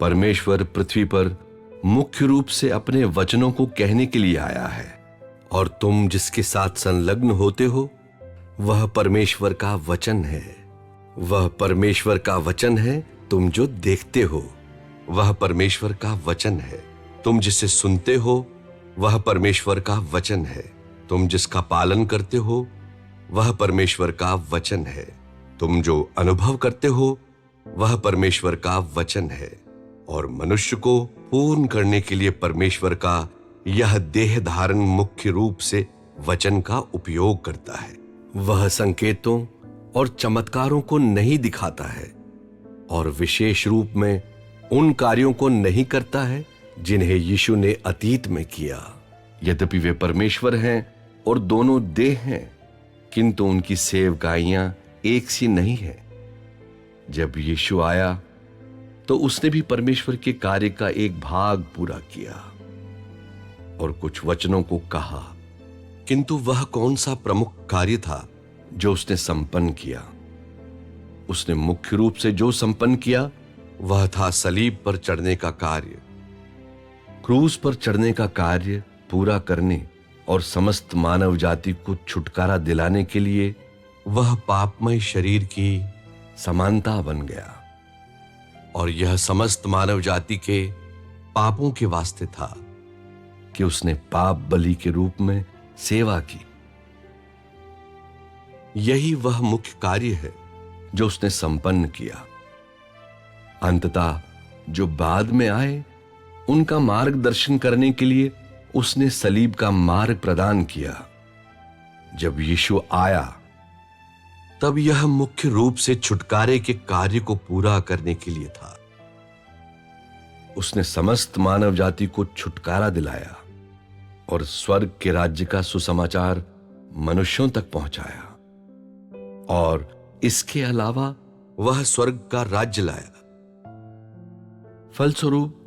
परमेश्वर पृथ्वी पर मुख्य रूप से अपने वचनों को कहने के लिए आया है, और तुम जिसके साथ संलग्न होते हो वह परमेश्वर का वचन है। वह परमेश्वर का वचन है तुम जो देखते हो। वह परमेश्वर का वचन है तुम जिसे सुनते हो। वह परमेश्वर का वचन है तुम जिसका पालन करते हो। वह परमेश्वर का वचन है तुम जो अनुभव करते हो। वह परमेश्वर का वचन है, और मनुष्य को पूर्ण करने के लिए परमेश्वर का यह देह धारण मुख्य रूप से वचन का उपयोग करता है। वह संकेतों और चमत्कारों को नहीं दिखाता है, और विशेष रूप में उन कार्यों को नहीं करता है जिन्हें यीशु ने अतीत में किया। यद्यपि वे परमेश्वर हैं और दोनों देह हैं, किंतु उनकी सेवकाइयां एक सी नहीं है। जब यीशु आया तो उसने भी परमेश्वर के कार्य का एक भाग पूरा किया और कुछ वचनों को कहा, किंतु वह कौन सा प्रमुख कार्य था जो उसने संपन्न किया? उसने मुख्य रूप से जो संपन्न किया वह था सलीब पर चढ़ने का कार्य। क्रूस पर चढ़ने का कार्य पूरा करने और समस्त मानव जाति को छुटकारा दिलाने के लिए वह पापमय शरीर की समानता बन गया, और यह समस्त मानव जाति के पापों के वास्ते था कि उसने पाप बलि के रूप में सेवा की। यही वह मुख्य कार्य है जो उसने संपन्न किया। अंततः जो बाद में आए उनका मार्गदर्शन करने के लिए उसने सलीब का मार्ग प्रदान किया। जब यीशु आया तब यह मुख्य रूप से छुटकारे के कार्य को पूरा करने के लिए था। उसने समस्त मानव जाति को छुटकारा दिलाया और स्वर्ग के राज्य का सुसमाचार मनुष्यों तक पहुंचाया, और इसके अलावा वह स्वर्ग का राज्य लाया। फलस्वरूप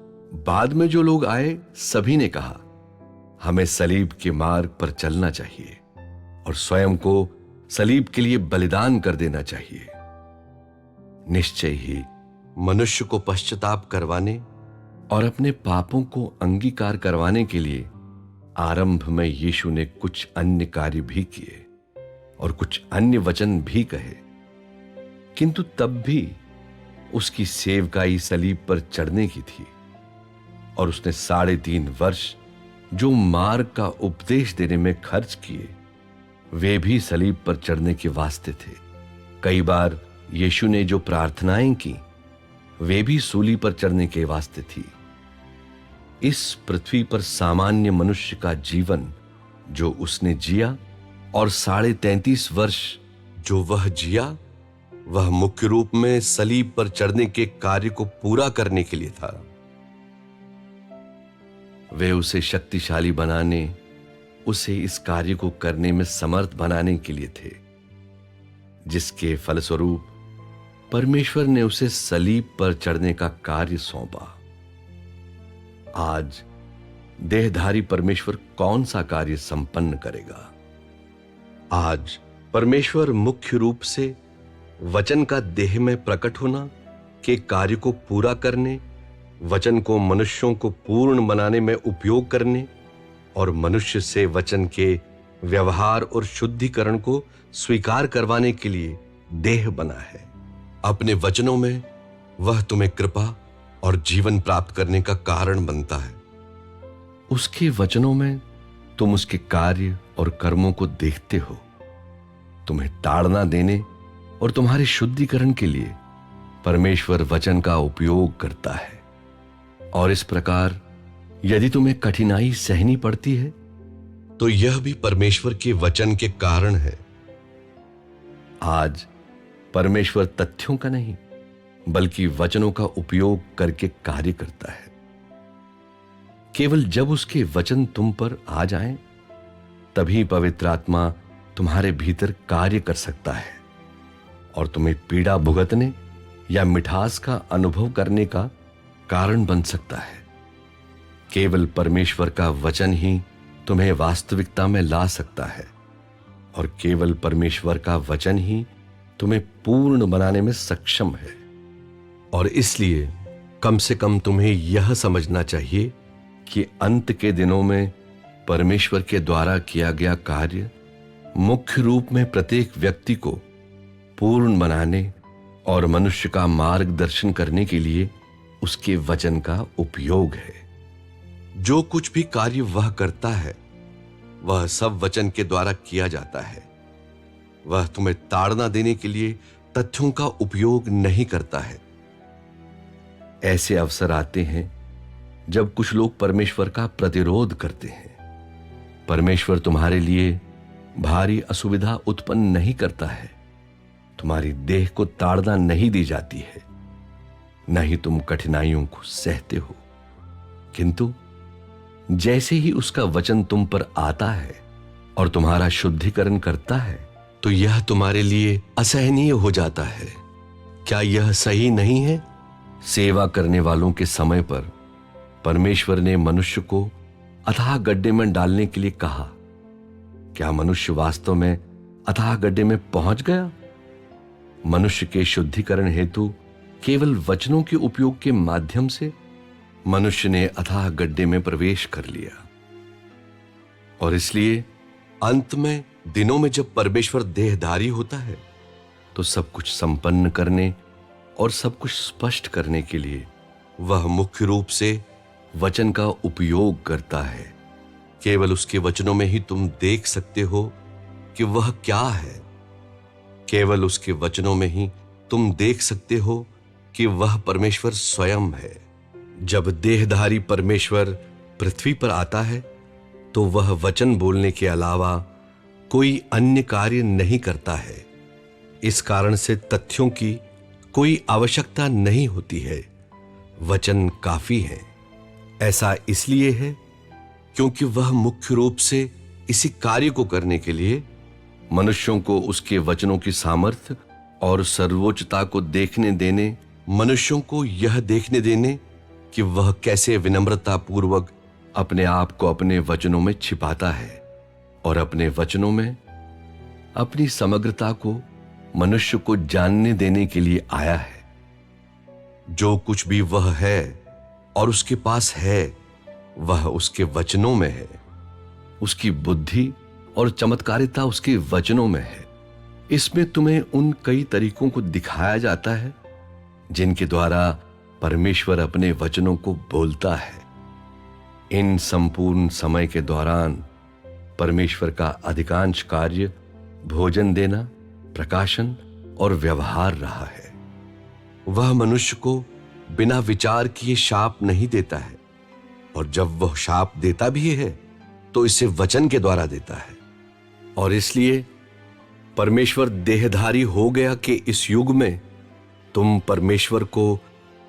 बाद में जो लोग आए सभी ने कहा, हमें सलीब के मार्ग पर चलना चाहिए और स्वयं को सलीब के लिए बलिदान कर देना चाहिए। निश्चय ही मनुष्य को पश्चाताप करवाने और अपने पापों को अंगीकार करवाने के लिए आरंभ में यीशु ने कुछ अन्य कार्य भी किए और कुछ अन्य वचन भी कहे, किंतु तब भी उसकी सेवकाई सलीब पर चढ़ने की थी, और उसने 3.5 वर्ष जो मार्ग का उपदेश देने में खर्च किए वे भी सलीब पर चढ़ने के वास्ते थे। कई बार यीशु ने जो प्रार्थनाएं की वे भी सूली पर चढ़ने के वास्ते थी। इस पृथ्वी पर सामान्य मनुष्य का जीवन जो उसने जिया और 33.5 वर्ष जो वह जिया, वह मुख्य रूप में सलीब पर चढ़ने के कार्य को पूरा करने के लिए था। वे उसे शक्तिशाली बनाने, उसे इस कार्य को करने में समर्थ बनाने के लिए थे, जिसके फलस्वरूप परमेश्वर ने उसे सलीब पर चढ़ने का कार्य सौंपा। आज देहधारी परमेश्वर कौन सा कार्य संपन्न करेगा? आज परमेश्वर मुख्य रूप से वचन का देह में प्रकट होना के कार्य को पूरा करने, वचन को मनुष्यों को पूर्ण बनाने में उपयोग करने और मनुष्य से वचन के व्यवहार और शुद्धिकरण को स्वीकार करवाने के लिए देह बना है। अपने वचनों में वह तुम्हें कृपा और जीवन प्राप्त करने का कारण बनता है। उसके वचनों में तुम उसके कार्य और कर्मों को देखते हो। तुम्हें ताड़ना देने और तुम्हारे शुद्धिकरण के लिए परमेश्वर वचन का उपयोग करता है, और इस प्रकार यदि तुम्हें कठिनाई सहनी पड़ती है तो यह भी परमेश्वर के वचन के कारण है। आज परमेश्वर तथ्यों का नहीं बल्कि वचनों का उपयोग करके कार्य करता है। केवल जब उसके वचन तुम पर आ जाएं, तभी पवित्र आत्मा तुम्हारे भीतर कार्य कर सकता है और तुम्हें पीड़ा भुगतने या मिठास का अनुभव करने का कारण बन सकता है। केवल परमेश्वर का वचन ही तुम्हें वास्तविकता में ला सकता है, और केवल परमेश्वर का वचन ही तुम्हें पूर्ण बनाने में सक्षम है। और इसलिए कम से कम तुम्हें यह समझना चाहिए कि अंत के दिनों में परमेश्वर के द्वारा किया गया कार्य मुख्य रूप में प्रत्येक व्यक्ति को पूर्ण बनाने और मनुष्य का मार्गदर्शन करने के लिए उसके वचन का उपयोग है। जो कुछ भी कार्य वह करता है वह सब वचन के द्वारा किया जाता है। वह तुम्हें ताड़ना देने के लिए तथ्यों का उपयोग नहीं करता है। ऐसे अवसर आते हैं जब कुछ लोग परमेश्वर का प्रतिरोध करते हैं। परमेश्वर तुम्हारे लिए भारी असुविधा उत्पन्न नहीं करता है। तुम्हारी देह को ताड़ना नहीं दी जाती है, न ही तुम कठिनाइयों को सहते हो। किंतु जैसे ही उसका वचन तुम पर आता है और तुम्हारा शुद्धिकरण करता है तो यह तुम्हारे लिए असहनीय हो जाता है। क्या यह सही नहीं है? सेवा करने वालों के समय पर परमेश्वर ने मनुष्य को अथाह गड्ढे में डालने के लिए कहा। क्या मनुष्य वास्तव में अथाह गड्ढे में पहुंच गया? मनुष्य के शुद्धिकरण हेतु केवल वचनों के उपयोग के माध्यम से मनुष्य ने अथाह गड्ढे में प्रवेश कर लिया। और इसलिए अंत में दिनों में जब परमेश्वर देहधारी होता है तो सब कुछ संपन्न करने और सब कुछ स्पष्ट करने के लिए वह मुख्य रूप से वचन का उपयोग करता है। केवल उसके वचनों में ही तुम देख सकते हो कि वह क्या है। केवल उसके वचनों में ही तुम देख सकते हो कि वह परमेश्वर स्वयं है। जब देहधारी परमेश्वर पृथ्वी पर आता है तो वह वचन बोलने के अलावा कोई अन्य कार्य नहीं करता है। इस कारण से तथ्यों की कोई आवश्यकता नहीं होती है। वचन काफी है। ऐसा इसलिए है क्योंकि वह मुख्य रूप से इसी कार्य को करने के लिए मनुष्यों को उसके वचनों की सामर्थ्य और सर्वोच्चता को देखने देने, मनुष्यों को यह देखने देने कि वह कैसे विनम्रता पूर्वक अपने आप को अपने वचनों में छिपाता है और अपने वचनों में अपनी समग्रता को मनुष्य को जानने देने के लिए आया है। जो कुछ भी वह है और उसके पास है वह उसके वचनों में है। उसकी बुद्धि और चमत्कारिता उसके वचनों में है। इसमें तुम्हें उन कई तरीकों को दिखाया जाता है जिनके द्वारा परमेश्वर अपने वचनों को बोलता है। इन संपूर्ण समय के दौरान परमेश्वर का अधिकांश कार्य भोजन देना, प्रकाशन और व्यवहार रहा है। वह मनुष्य को बिना विचार किए शाप नहीं देता है, और जब वह शाप देता भी है तो इसे वचन के द्वारा देता है। और इसलिए परमेश्वर देहधारी हो गया कि इस युग में तुम परमेश्वर को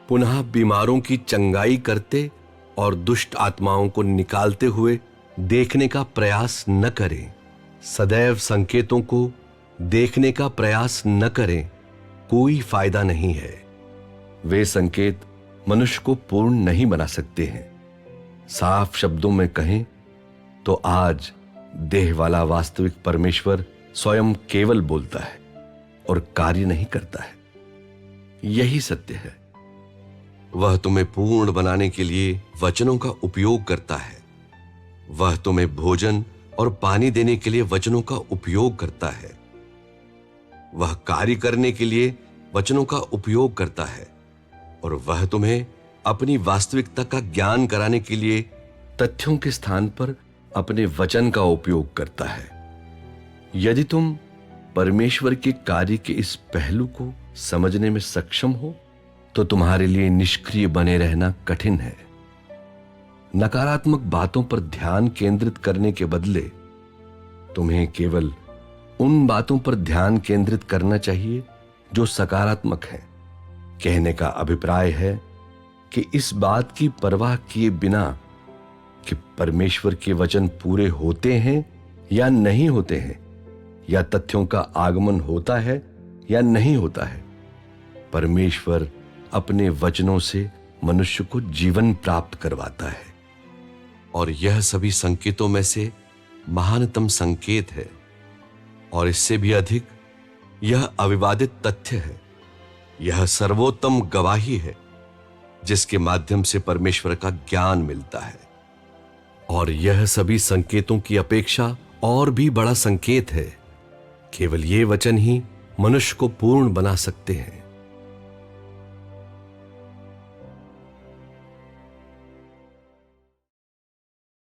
पुनः बीमारों की चंगाई करते और दुष्ट आत्माओं को निकालते हुए देखने का प्रयास न करें। सदैव संकेतों को देखने का प्रयास न करें, कोई फायदा नहीं है। वे संकेत मनुष्य को पूर्ण नहीं बना सकते हैं। साफ शब्दों में कहें तो आज देह वाला वास्तविक परमेश्वर स्वयं केवल बोलता है और कार्य नहीं करता है। यही सत्य है। वह तुम्हें पूर्ण बनाने के लिए वचनों का उपयोग करता है। वह तुम्हें भोजन और पानी देने के लिए वचनों का उपयोग करता है। वह कार्य करने के लिए वचनों का उपयोग करता है, और वह तुम्हें अपनी वास्तविकता का ज्ञान कराने के लिए तथ्यों के स्थान पर अपने वचन का उपयोग करता है। यदि तुम परमेश्वर के कार्य के इस पहलू को समझने में सक्षम हो तो तुम्हारे लिए निष्क्रिय बने रहना कठिन है। नकारात्मक बातों पर ध्यान केंद्रित करने के बदले तुम्हें केवल उन बातों पर ध्यान केंद्रित करना चाहिए जो सकारात्मक है। कहने का अभिप्राय है कि इस बात की परवाह किए बिना कि परमेश्वर के वचन पूरे होते हैं या नहीं होते हैं, या तथ्यों का आगमन होता है या नहीं होता है, परमेश्वर अपने वचनों से मनुष्य को जीवन प्राप्त करवाता है। और यह सभी संकेतों में से महानतम संकेत है, और इससे भी अधिक यह अविवादित तथ्य है। यह सर्वोत्तम गवाही है। जिसके माध्यम से परमेश्वर का ज्ञान मिलता है। और यह सभी संकेतों की अपेक्षा और भी बड़ा संकेत है। केवल ये वचन ही मनुष्य को पूर्ण बना सकते हैं।